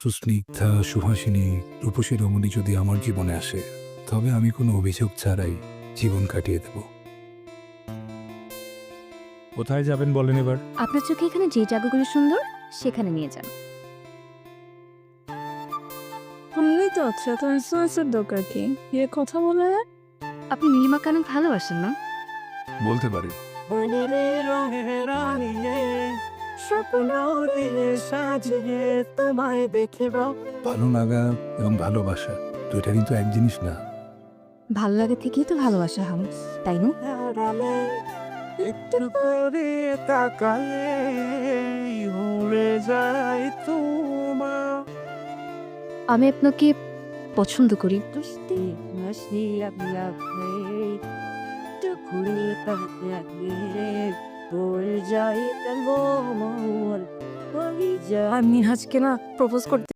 সুস্নিগ্ধা, সুহাসিনী, রূপসী রমণী যদি আমার জীবনে আসে, তবে আমি কোনো অভিযোগ ছাড়াই জীবন কাটিয়ে দেব। কোথায় যাবেন বলেন এবার? আপনার চোখে এখানে যে জায়গাগুলো সুন্দর সেখানে নিয়ে যান। শুনলেই তো আচ্ছা, তো ইনফ্লুয়েন্সের দরকার কি? এ কথা বলে আপনি নীলিমাকে অনেক ভালোবাসেন না? বলতে পারি। ভালো লাগা এবং ভালোবাসা দুইটা কিন্তু এক জিনিস না। ভালো লাগে থেকেই তো ভালোবাসা হয়, তাই না? একটু করে তাকালে উড়ে যায় তোমার আমি আপনাকে পছন্দ করি। আমি আজকে না প্রপোজ করতে